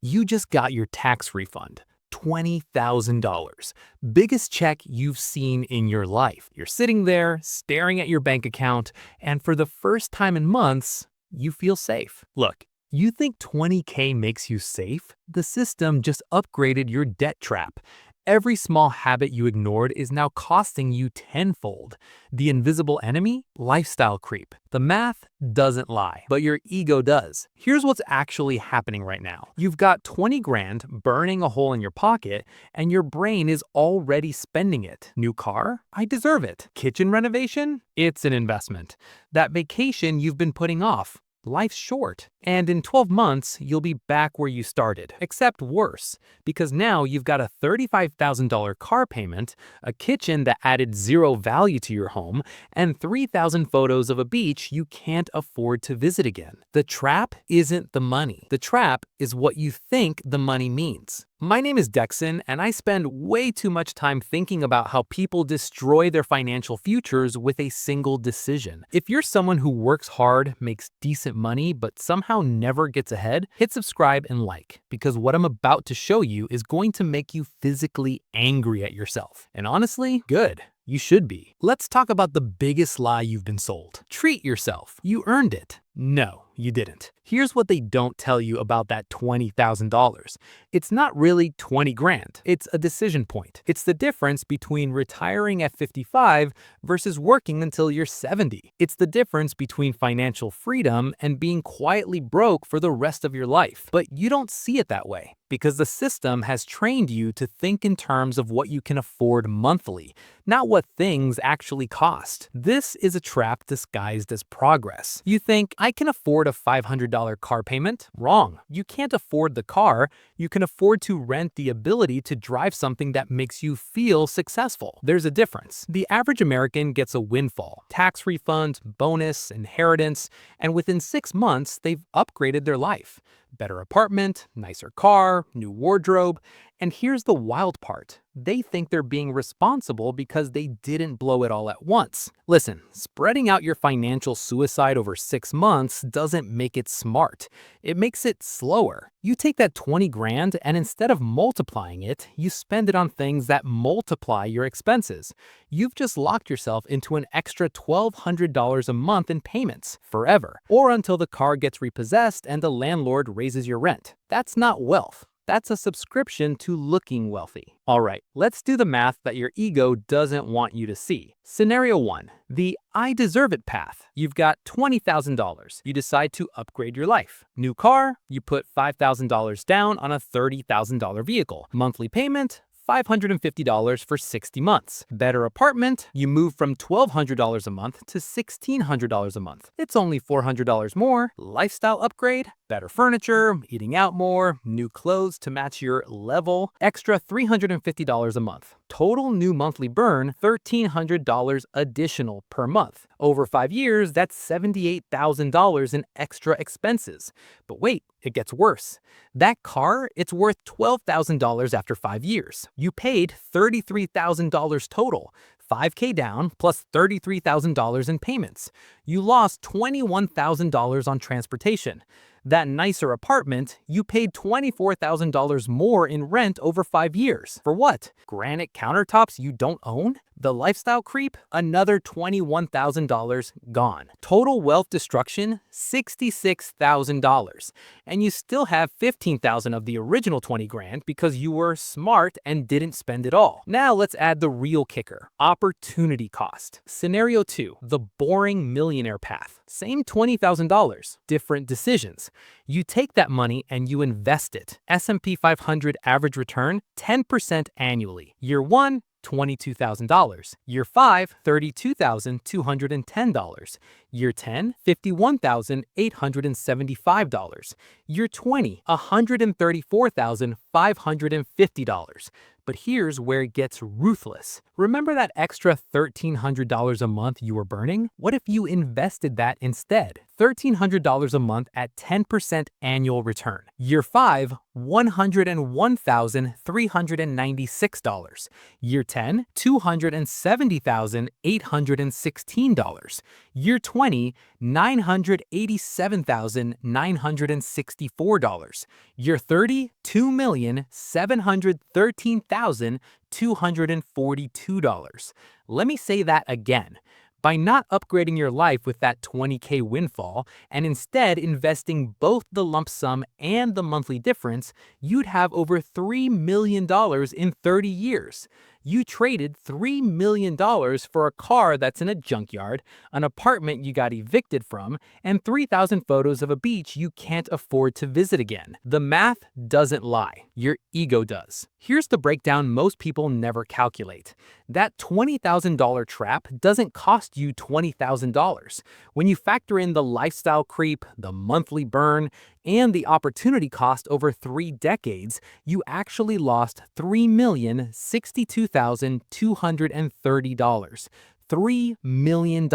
You just got your tax refund. $20,000. Biggest check you've seen in your life. You're sitting there, staring at your bank account, and for the first time in months, you feel safe. Look, you think 20K makes you safe? The system just upgraded your debt trap. Every small habit you ignored is now costing you tenfold. The invisible enemy? Lifestyle creep. The math doesn't lie, but your ego does. Here's what's actually happening right now. You've got 20 grand burning a hole in your pocket, and your brain is already spending it. New car? I deserve it. Kitchen renovation? It's an investment. That vacation you've been putting off? Life's short, and in 12 months, you'll be back where you started, except worse, because now you've got a $35,000 car payment, a kitchen that added zero value to your home, and 3,000 photos of a beach you can't afford to visit again. The trap isn't the money. The trap is what you think the money means. My name is Dexon, and I spend way too much time thinking about how people destroy their financial futures with a single decision. If you're someone who works hard, makes decent money, but somehow never gets ahead, hit subscribe and like, because what I'm about to show you is going to make you physically angry at yourself. And honestly, good. You should be. Let's talk about the biggest lie you've been sold. Treat yourself. You earned it. No, you didn't. Here's what they don't tell you about that $20,000. It's not really 20 grand. It's a decision point. It's the difference between retiring at 55 versus working until you're 70. It's the difference between financial freedom and being quietly broke for the rest of your life. But you don't see it that way because the system has trained you to think in terms of what you can afford monthly, not what things actually cost. This is a trap disguised as progress. You think, I can afford a $500 car payment? Wrong. You can't afford the car. You can afford to rent the ability to drive something that makes you feel successful. There's a difference. The average American gets a windfall, tax refund, bonus, inheritance, and within 6 months, they've upgraded their life. Better apartment, nicer car, new wardrobe. And here's the wild part. They think they're being responsible because they didn't blow it all at once. Listen, spreading out your financial suicide over 6 months doesn't make it smart. It makes it slower. You take that 20 grand and instead of multiplying it, you spend it on things that multiply your expenses. You've just locked yourself into an extra $1,200 a month in payments forever, or until the car gets repossessed and the landlord raises your rent. That's not wealth. That's a subscription to looking wealthy. All right, let's do the math that your ego doesn't want you to see. Scenario 1, the I deserve it path. You've got $20,000. You decide to upgrade your life. New car, you put $5,000 down on a $30,000 vehicle. Monthly payment, $550 for 60 months. Better apartment, you move from $1,200 a month to $1,600 a month. It's only $400 more. Lifestyle upgrade, better furniture, eating out more, new clothes to match your level, extra $350 a month. Total new monthly burn, $1,300 additional per month. Over 5 years, that's $78,000 in extra expenses. But wait, it gets worse. That car, it's worth $12,000 after 5 years. You paid $33,000 total. $5K down plus $33,000 in payments. You lost $21,000 on transportation. That nicer apartment, you paid $24,000 more in rent over 5 years. For what? Granite countertops you don't own? The lifestyle creep? Another $21,000 gone. Total wealth destruction? $66,000. And you still have $15,000 of the original 20 grand because you were smart and didn't spend it all. Now let's add the real kicker. Opportunity cost. Scenario 2, the boring millionaire path. Same $20,000, different decisions. You take that money and you invest it. S&P 500 average return, 10% annually. Year 1, $22,000. Year 5, $32,210. Year 10, $51,875. Year 20, $134,550. But here's where it gets ruthless. Remember that extra $1,300 a month you were burning? What if you invested that instead? $1,300 a month at 10% annual return. Year 5, $101,396. Year 10, $270,816. Year 20, $987,964. Year 30, $2,713,242. Let me say that again. By not upgrading your life with that 20K windfall and instead investing both the lump sum and the monthly difference, you'd have over $3 million in 30 years. You traded $3 million for a car that's in a junkyard, an apartment you got evicted from, and 3,000 photos of a beach you can't afford to visit again. The math doesn't lie. Your ego does. Here's the breakdown most people never calculate. That $20,000 trap doesn't cost you $20,000. When you factor in the lifestyle creep, the monthly burn, and the opportunity cost over 3 decades, you actually lost $3,062,230. $3 million.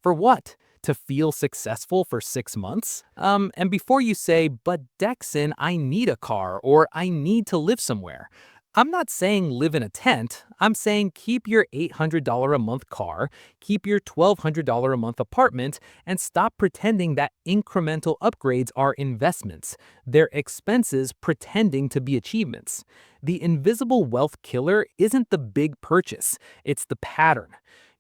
For what? To feel successful for 6 months? And before you say, but Dexon, I need a car or I need to live somewhere. I'm not saying live in a tent. I'm saying keep your $800 a month car, keep your $1,200 a month apartment, and stop pretending that incremental upgrades are investments. They're expenses pretending to be achievements. The invisible wealth killer isn't the big purchase, it's the pattern.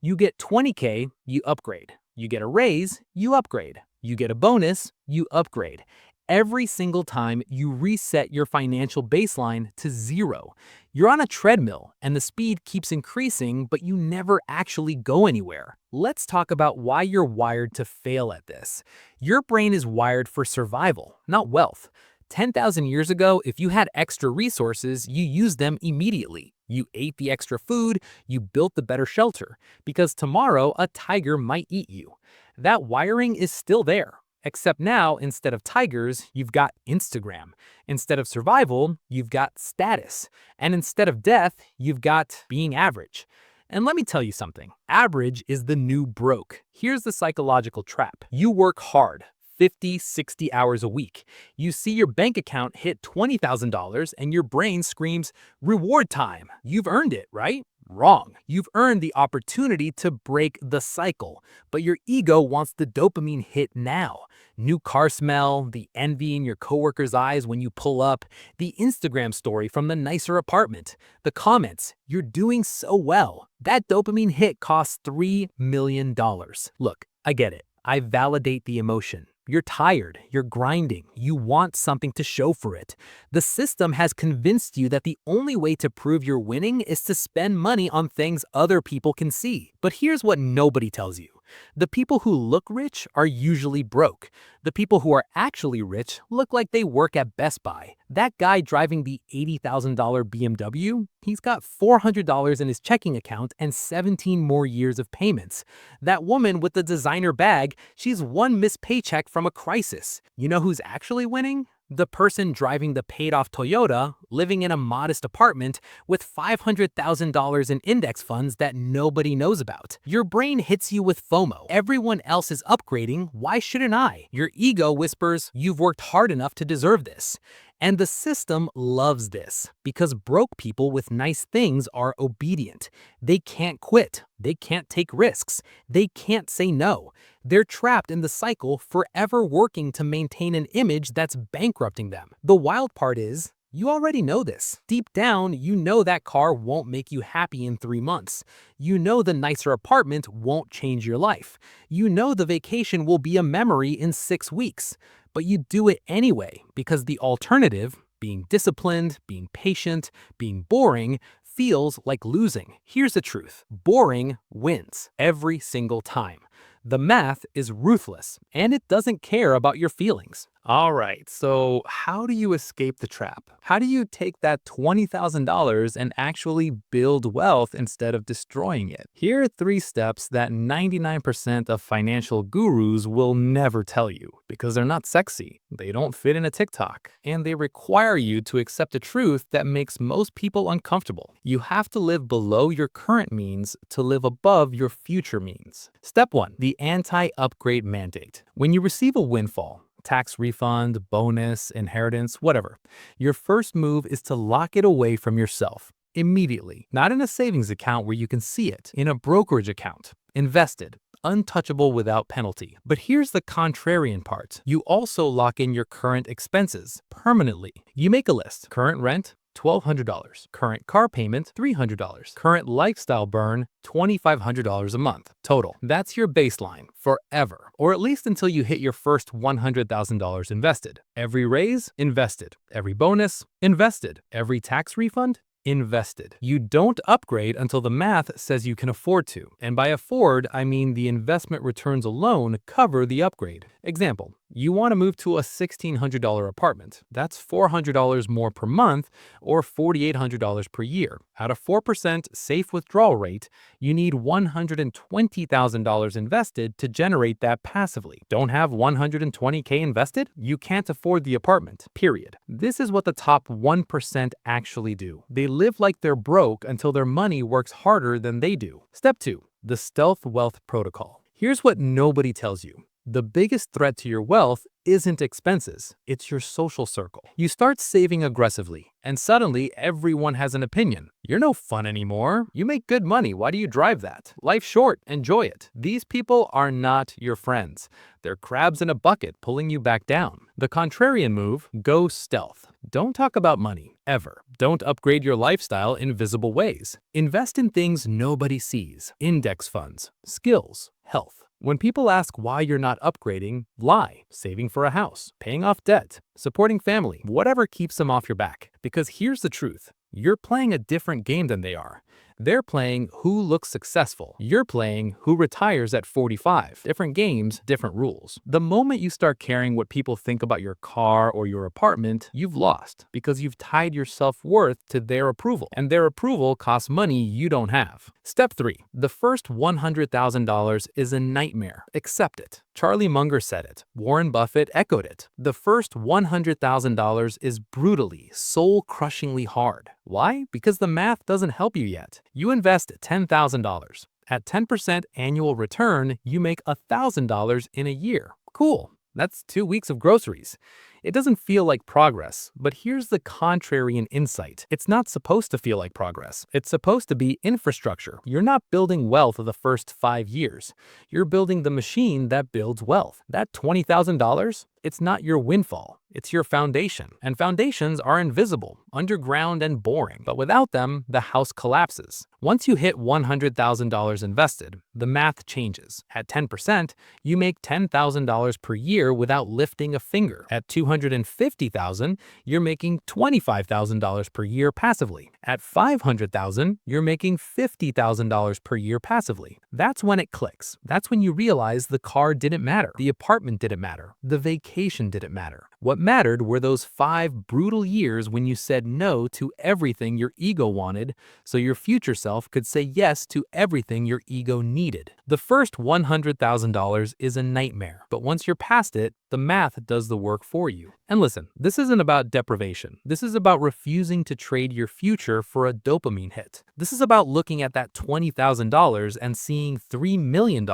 You get 20K, you upgrade. You get a raise, you upgrade. You get a bonus, you upgrade. Every single time you reset your financial baseline to 0. You're on a treadmill and the speed keeps increasing, but you never actually go anywhere. Let's talk about why you're wired to fail at this. Your brain is wired for survival, not wealth. 10,000 years ago, if you had extra resources, you used them immediately. You ate the extra food, you built the better shelter, because tomorrow a tiger might eat you. That wiring is still there. Except now, instead of tigers, you've got Instagram. Instead of survival, you've got status. And instead of death, you've got being average. And let me tell you something. Average is the new broke. Here's the psychological trap. You work hard, 50, 60 hours a week. You see your bank account hit $20,000 and your brain screams, reward time. You've earned it, right? Wrong. You've earned the opportunity to break the cycle, but your ego wants the dopamine hit now. New car smell, the envy in your coworker's eyes when you pull up, the Instagram story from the nicer apartment, the comments, you're doing so well. That dopamine hit costs $3 million. Look, I get it. I validate the emotion. You're tired, you're grinding, you want something to show for it. The system has convinced you that the only way to prove you're winning is to spend money on things other people can see. But here's what nobody tells you. The people who look rich are usually broke. The people who are actually rich look like they work at Best Buy. That guy driving the $80,000 BMW, he's got $400 in his checking account and 17 more years of payments. That woman with the designer bag, she's one missed paycheck from a crisis. You know who's actually winning? The person driving the paid-off Toyota, living in a modest apartment with $500,000 in index funds that nobody knows about. Your brain hits you with FOMO. Everyone else is upgrading, why shouldn't I? Your ego whispers, you've worked hard enough to deserve this. And the system loves this because broke people with nice things are obedient. They can't quit. They can't take risks. They can't say no. They're trapped in the cycle, forever working to maintain an image that's bankrupting them. The wild part is, you already know this. Deep down, you know that car won't make you happy in 3 months. You know the nicer apartment won't change your life. You know the vacation will be a memory in 6 weeks. But you do it anyway because the alternative, being disciplined, being patient, being boring, feels like losing. Here's the truth. Boring wins every single time. The math is ruthless, and it doesn't care about your feelings. All right, so how do you escape the trap? How do you take that $20,000 and actually build wealth instead of destroying it? Here are 3 steps that 99% of financial gurus will never tell you because they're not sexy, they don't fit in a TikTok, and they require you to accept a truth that makes most people uncomfortable. You have to live below your current means to live above your future means. Step 1, the anti-upgrade mandate. When you receive a windfall, tax refund, bonus, inheritance, whatever, your first move is to lock it away from yourself immediately. Not in a savings account where you can see it, in a brokerage account. Invested, untouchable without penalty. But here's the contrarian part. You also lock in your current expenses permanently. You make a list. Current rent, $1,200. Current car payment, $300. Current lifestyle burn, $2,500 a month. Total. That's your baseline forever, or at least until you hit your first $100,000 invested. Every raise, invested. Every bonus, invested. Every tax refund, invested. You don't upgrade until the math says you can afford to. And by afford, I mean the investment returns alone cover the upgrade. Example, you want to move to a $1,600 apartment. That's $400 more per month or $4,800 per year. At a 4% safe withdrawal rate, you need $120,000 invested to generate that passively. Don't have $120K invested? You can't afford the apartment, period. This is what the top 1% actually do. They live like they're broke until their money works harder than they do. Step 2. The stealth wealth protocol. Here's what nobody tells you. The biggest threat to your wealth isn't expenses, it's your social circle. You start saving aggressively, and suddenly everyone has an opinion. You're no fun anymore. You make good money. Why do you drive that? Life's short. Enjoy it. These people are not your friends. They're crabs in a bucket pulling you back down. The contrarian move, go stealth. Don't talk about money, ever. Don't upgrade your lifestyle in visible ways. Invest in things nobody sees. Index funds, skills, health. When people ask why you're not upgrading, lie. Saving for a house, paying off debt, supporting family, whatever keeps them off your back. Because here's the truth. You're playing a different game than they are. They're playing who looks successful. You're playing who retires at 45. Different games, different rules. The moment you start caring what people think about your car or your apartment, you've lost because you've tied your self-worth to their approval. And their approval costs money you don't have. Step 3. The first $100,000 is a nightmare. Accept it. Charlie Munger said it. Warren Buffett echoed it. The first $100,000 is brutally, soul-crushingly hard. Why? Because the math doesn't help you yet. You invest $10,000. At 10% annual return, you make $1,000 in a year. Cool. That's 2 weeks of groceries. It doesn't feel like progress, but here's the contrarian insight. It's not supposed to feel like progress. It's supposed to be infrastructure. You're not building wealth the first 5 years. You're building the machine that builds wealth. That $20,000, it's not your windfall. It's your foundation. And foundations are invisible, underground, and boring. But without them, the house collapses. Once you hit $100,000 invested, the math changes. At 10%, you make $10,000 per year without lifting a finger. At $250,000, you're making $25,000 per year passively. At $500,000, you're making $50,000 per year passively. That's when it clicks. That's when you realize the car didn't matter. The apartment didn't matter. The vacation didn't matter. What mattered were those 5 brutal years when you said no to everything your ego wanted so your future self could say yes to everything your ego needed. The first $100,000 is a nightmare, but once you're past it, the math does the work for you. And listen, this isn't about deprivation. This is about refusing to trade your future for a dopamine hit. This is about looking at that $20,000 and seeing $3 million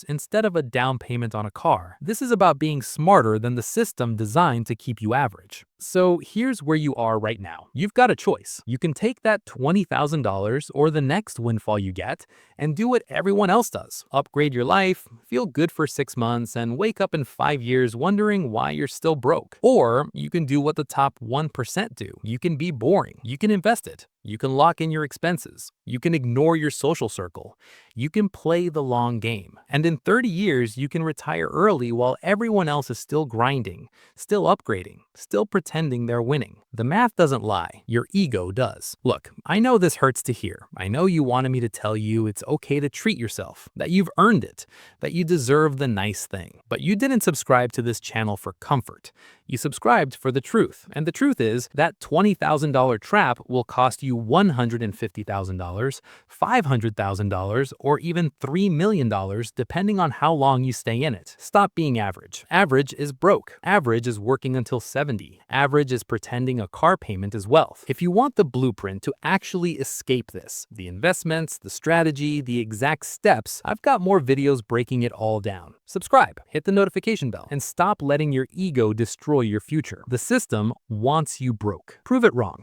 instead of a down payment on a car. This is about being smarter than the system designed to keep you average. So here's where you are right now. You've got a choice. You can take that $20,000 or the next windfall you get and do what everyone else does. Upgrade your life, feel good for 6 months, and wake up in 5 years wondering why you're still broke. Or you can do what the top 1% do. You can be boring. You can invest it. You can lock in your expenses. You can ignore your social circle. You can play the long game. And in 30 years, you can retire early while everyone else is still grinding, still upgrading, still pretending they're winning. The math doesn't lie. Your ego does. Look, I know this hurts to hear. I know you wanted me to tell you it's okay to treat yourself, that you've earned it, that you deserve the nice thing. But you didn't subscribe to this channel for comfort. You subscribed for the truth. And the truth is that $20,000 trap will cost you $150,000, $500,000, or even $3 million depending on how long you stay in it. Stop being average. Average is broke. Average is working until 70. Average is pretending a car payment is wealth. If you want the blueprint to actually escape this, the investments, the strategy, the exact steps, I've got more videos breaking it all down. Subscribe, hit the notification bell, and stop letting your ego destroy your future. The system wants you broke. Prove it wrong.